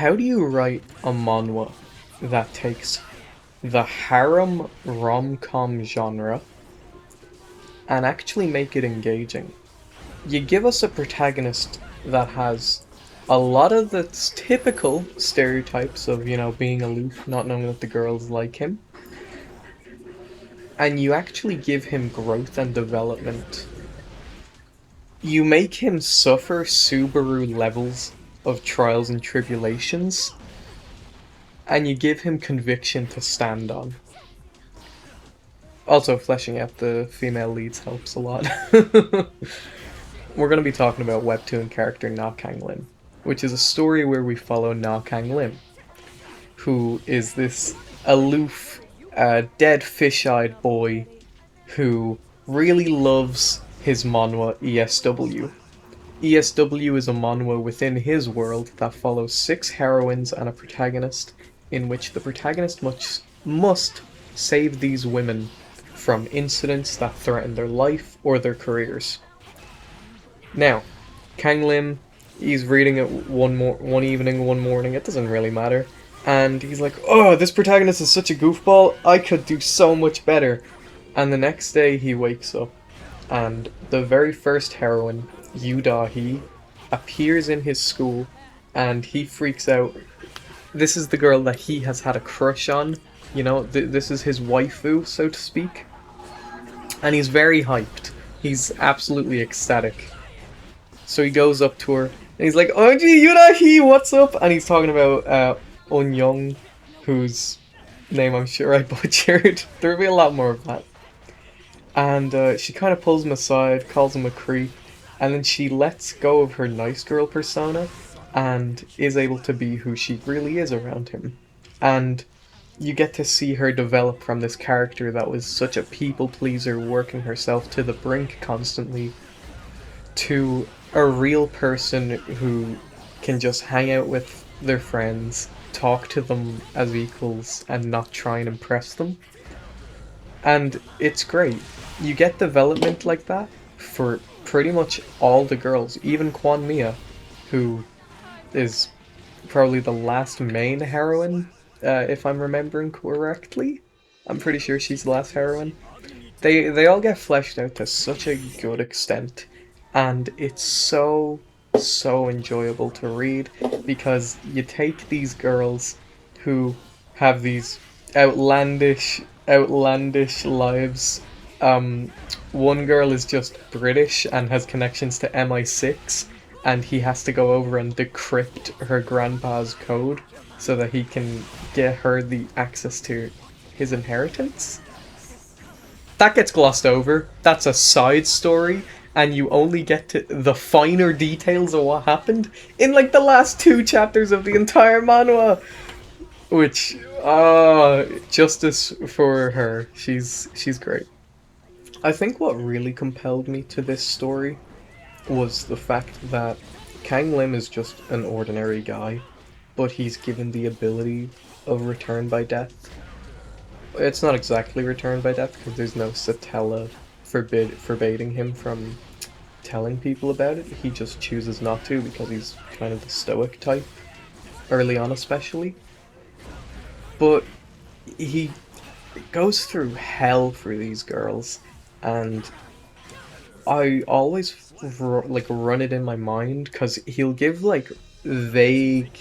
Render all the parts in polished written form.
How do you write a manhwa that takes the harem rom-com genre and actually make it engaging? You give us a protagonist that has a lot of the typical stereotypes of, being aloof, not knowing that the girls like him, and you actually give him growth and development. You make him suffer Subaru levels of trials and tribulations, and you give him conviction to stand on. Also, fleshing out the female leads helps a lot. We're going to be talking about Webtoon character Na Kang Lim, which is a story where we follow Na Kang Lim, who is this aloof, dead fish-eyed boy who really loves his manhwa ESW. ESW is a manhwa within his world that follows 6 heroines and a protagonist, in which the protagonist must save these women from incidents that threaten their life or their careers. Now, Kang Lim, he's reading it one evening, one morning, it doesn't really matter, and he's like, oh, this protagonist is such a goofball, I could do so much better. And the next day he wakes up, and the very first heroine, Yu Da-hee, appears in his school, and he freaks out. This is the girl that he has had a crush on, this is his waifu, so to speak. And he's very hyped. He's absolutely ecstatic. So he goes up to her, and he's like, oh gee, Yu Da-hee, what's up? And he's talking about Un Young, whose name I'm sure I butchered. There'll be a lot more of that. And she kind of pulls him aside, calls him a creep, and then she lets go of her nice girl persona and is able to be who she really is around him. And you get to see her develop from this character that was such a people pleaser, working herself to the brink constantly, to a real person who can just hang out with their friends, talk to them as equals, and not try and impress them. And it's great. You get development like that for pretty much all the girls, even Kwan Mia, who is probably the last main heroine, if I'm remembering correctly. I'm pretty sure she's the last heroine. They all get fleshed out to such a good extent, and it's so enjoyable to read, because you take these girls who have these outlandish lives. One girl is just British and has connections to MI6, and he has to go over and decrypt her grandpa's code so that he can get her the access to his inheritance. That gets glossed over. That's a side story, and you only get to the finer details of what happened in like the last 2 chapters of the entire manhwa. Which, justice for her. She's great. I think what really compelled me to this story was the fact that Kang Lim is just an ordinary guy, but he's given the ability of return by death. It's not exactly return by death, because there's no Satella forbidding him from telling people about it. He just chooses not to because he's kind of the stoic type, early on especially. But he goes through hell for these girls, and I always run it in my mind, because he'll give like vague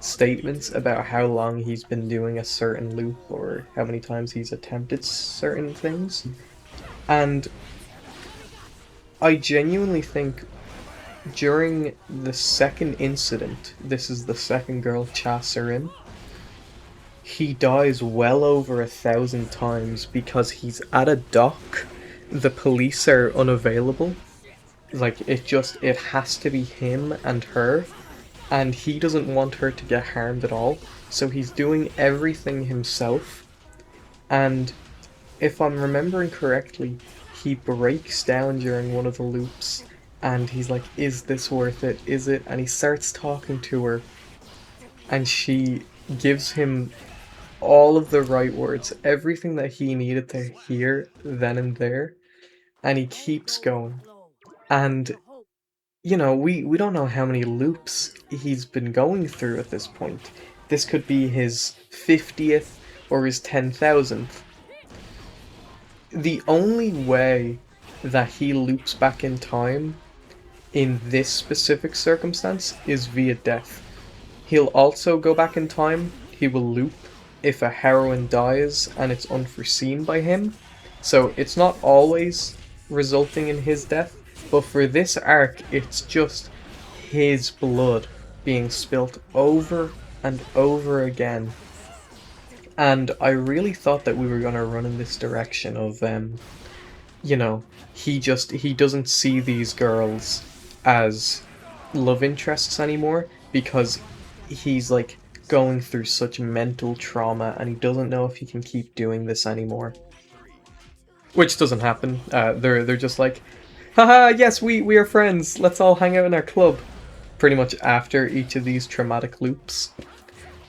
statements about how long he's been doing a certain loop or how many times he's attempted certain things, and I genuinely think during the second incident, this is the second girl Chasser in, he dies well over 1,000 times because he's at a dock, the police are unavailable, like it has to be him and her, and he doesn't want her to get harmed at all, so he's doing everything himself. And if I'm remembering correctly, he breaks down during one of the loops, and he's like, is this worth it? Is it? And he starts talking to her, and she gives him all of the right words, everything that he needed to hear then and there, and he keeps going. And we don't know how many loops he's been going through at this point. This could be his 50th or his 10,000th. The only way that he loops back in time in this specific circumstance is via death. He'll also go back in time, he will loop if a heroine dies and it's unforeseen by him. So it's not always resulting in his death, but for this arc, it's just his blood being spilt over and over again. And I really thought that we were going to run in this direction of, he doesn't see these girls as love interests anymore because he's like going through such mental trauma and he doesn't know if he can keep doing this anymore. Which doesn't happen. They're just like, haha, yes, we are friends. Let's all hang out in our club. Pretty much after each of these traumatic loops.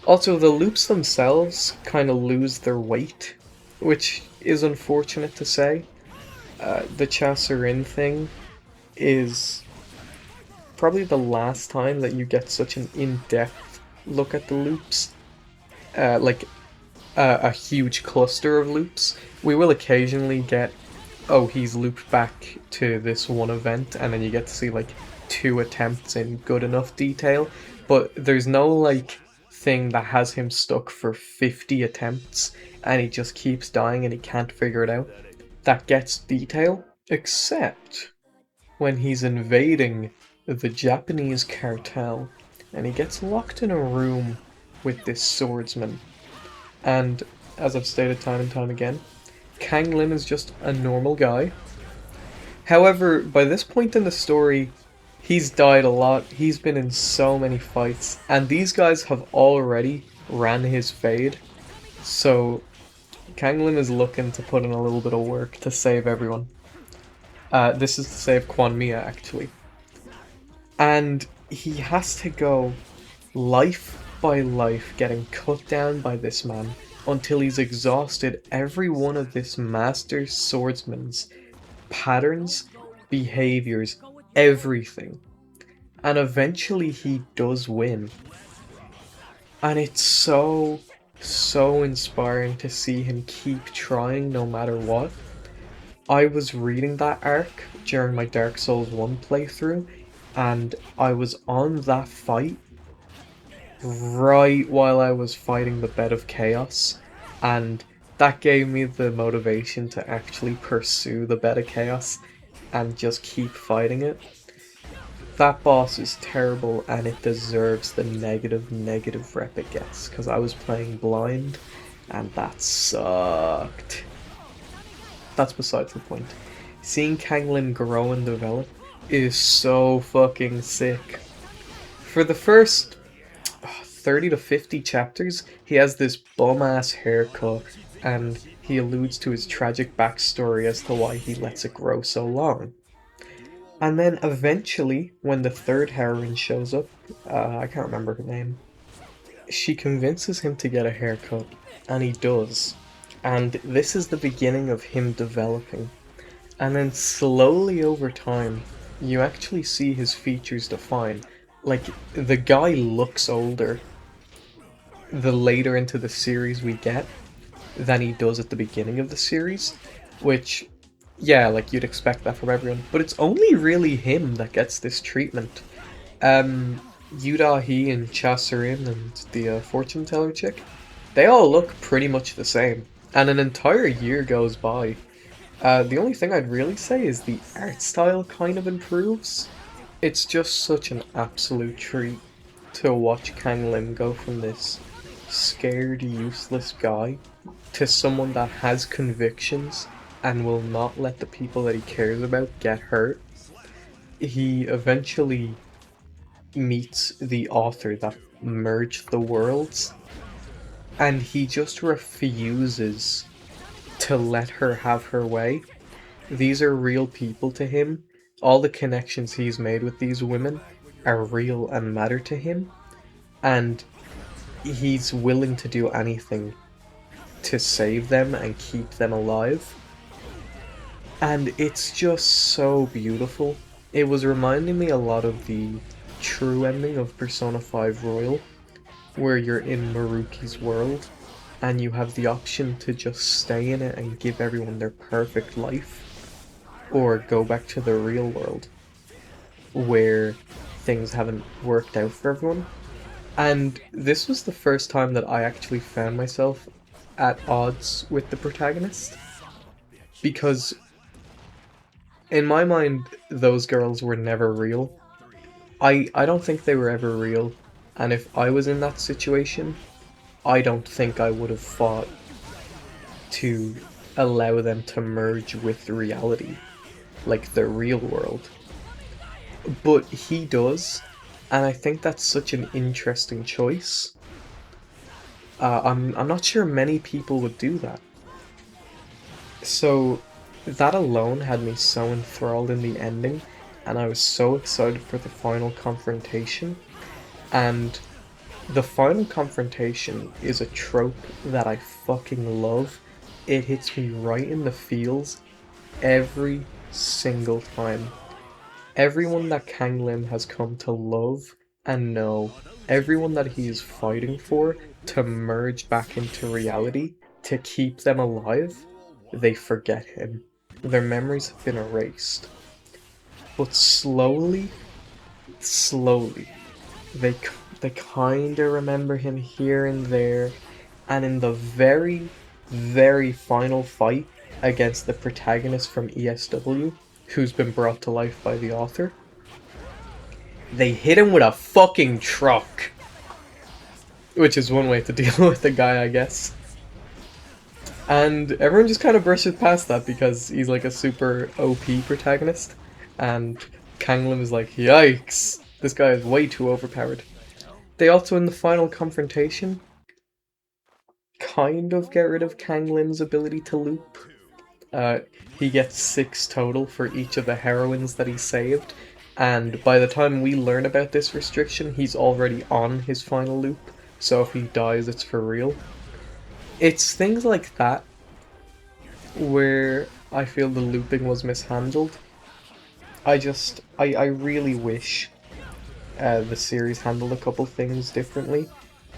Also, the loops themselves kind of lose their weight, which is unfortunate to say. The Chasserin thing is probably the last time that you get such an in-depth look at the loops. Like a huge cluster of loops. We will occasionally get, oh, he's looped back to this one event, and then you get to see like 2 attempts in good enough detail, but there's no like thing that has him stuck for 50 attempts and he just keeps dying and he can't figure it out. That gets detail, except when he's invading the Japanese cartel and he gets locked in a room with this swordsman. And as I've stated time and time again, Kang Lim is just a normal guy. However, by this point in the story, he's died a lot, he's been in so many fights, and these guys have already ran his fade, so Kang Lim is looking to put in a little bit of work to save everyone. This is to save Quan Mia, actually. And he has to go life by life getting cut down by this man until he's exhausted every one of this master swordsman's patterns, behaviors, everything. And eventually he does win. And it's so inspiring to see him keep trying no matter what. I was reading that arc during my Dark Souls 1 playthrough, and I was on that fight right while I was fighting the Bed of Chaos, and that gave me the motivation to actually pursue the Bed of Chaos and just keep fighting it. That boss is terrible and it deserves the negative rep it gets, because I was playing blind and that sucked. That's besides the point. Seeing Kang Lim grow and develop is so fucking sick. For the first 30 to 50 chapters, he has this bum-ass haircut, and he alludes to his tragic backstory as to why he lets it grow so long. And then eventually, when the third heroine shows up, I can't remember her name, she convinces him to get a haircut, and he does. And this is the beginning of him developing. And then slowly over time, you actually see his features define. Like, the guy looks older the later into the series we get than he does at the beginning of the series, which, yeah, like, you'd expect that from everyone, but it's only really him that gets this treatment. Yuda He and Chasserin and the fortune teller chick, they all look pretty much the same, and an entire year goes by. The only thing I'd really say is the art style kind of improves. It's just such an absolute treat to watch Kang Lim go from this scared, useless guy to someone that has convictions and will not let the people that he cares about get hurt. He eventually meets the author that merged the worlds, and he just refuses to let her have her way. These are real people to him. All the connections he's made with these women are real and matter to him, and he's willing to do anything to save them and keep them alive. And it's just so beautiful. It was reminding me a lot of the true ending of Persona 5 Royal, where you're in Maruki's world and you have the option to just stay in it and give everyone their perfect life, or go back to the real world where things haven't worked out for everyone. And this was the first time that I actually found myself at odds with the protagonist, because in my mind, those girls were never real. I don't think they were ever real, and if I was in that situation, I don't think I would have fought to allow them to merge with reality, like the real world. But he does, and I think that's such an interesting choice. I'm not sure many people would do that. So that alone had me so enthralled in the ending, and I was so excited for the final confrontation. And the final confrontation is a trope that I fucking love. It hits me right in the feels every single time. Everyone that Kang Lim has come to love and know, everyone that he is fighting for to merge back into reality, to keep them alive, they forget him. Their memories have been erased. But slowly, they they kinda remember him here and there, and in the very, very final fight against the protagonist from ESW, who's been brought to life by the author, they hit him with a fucking truck. Which is one way to deal with the guy, I guess. And everyone just kind of brushes past that because he's like a super OP protagonist. And Kang Lim is like, yikes, this guy is way too overpowered. They also, in the final confrontation, kind of get rid of Kang Lim's ability to loop. Uh, he gets 6 total for each of the heroines that he saved, and by the time we learn about this restriction, he's already on his final loop, so if he dies, it's for real. It's things like that where I feel the looping was mishandled. I really wish the series handled a couple things differently.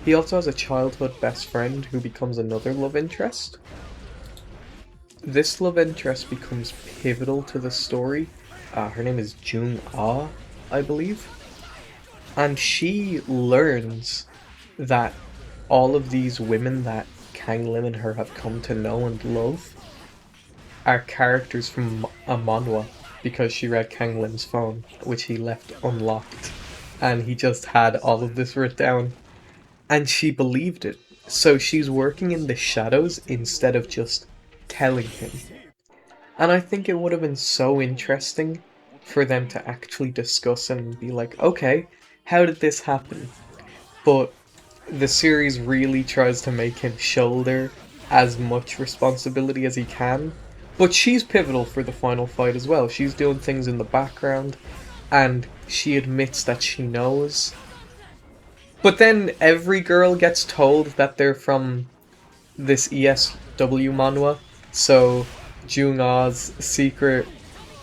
He also has a childhood best friend who becomes another love interest. This love interest becomes pivotal to the story. Her name is Jung Ah, I believe. And she learns that all of these women that Kang Lim and her have come to know and love are characters from a manhwa, because she read Kang Lim's phone, which he left unlocked. And he just had all of this written down. And she believed it. So she's working in the shadows instead of just telling him. And I think it would have been so interesting for them to actually discuss and be like, okay, how did this happen? But the series really tries to make him shoulder as much responsibility as he can. But she's pivotal for the final fight as well. She's doing things in the background, and she admits that she knows. But then every girl gets told that they're from this ESW manhwa, so Jung-ah's secret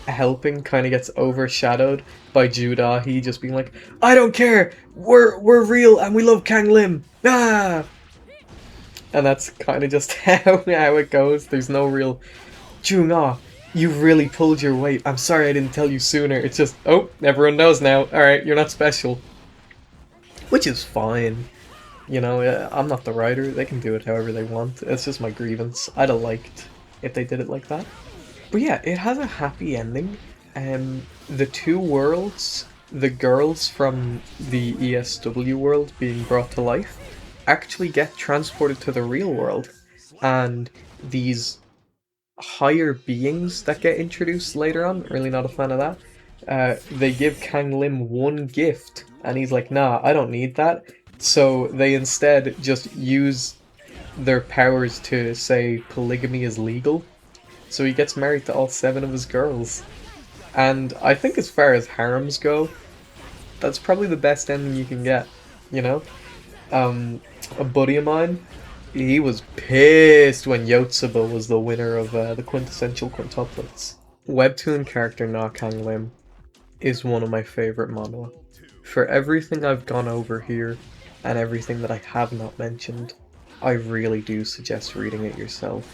helping kind of gets overshadowed by Judah. He just being like, I don't care, we're real and we love Kang Lim, ah! And that's kind of just how it goes. There's no real, Jung-ah, you've really pulled your weight, I'm sorry I didn't tell you sooner. It's just, oh, everyone knows now, alright, you're not special. Which is fine. You know, I'm not the writer, they can do it however they want. It's just my grievance. I'd have liked if they did it like that. But yeah, it has a happy ending. The two worlds, the girls from the ESW world being brought to life, actually get transported to the real world. And these higher beings that get introduced later on, really not a fan of that, they give Kang Lim one gift, and he's like, nah, I don't need that. So they instead just use their powers to say polygamy is legal. So he gets married to all 7 of his girls. And I think as far as harems go, that's probably the best ending you can get, you know? A buddy of mine, he was pissed when Yotsuba was the winner of the quintessential quintuplets. Webtoon character Na Kang Lim. is one of my favorite manhwa. For everything I've gone over here, and everything that I have not mentioned, I really do suggest reading it yourself.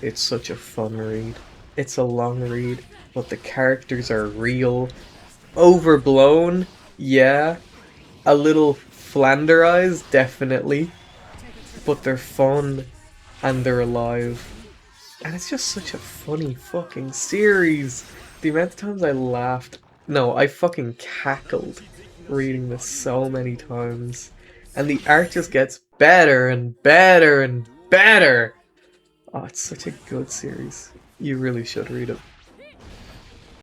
It's such a fun read. It's a long read, but the characters are real. Overblown, yeah. A little flanderized, definitely. But they're fun, and they're alive. And it's just such a funny fucking series. The amount of times I laughed. No, I fucking cackled reading this so many times. And the art just gets better and better and better. Oh, it's such a good series. You really should read it.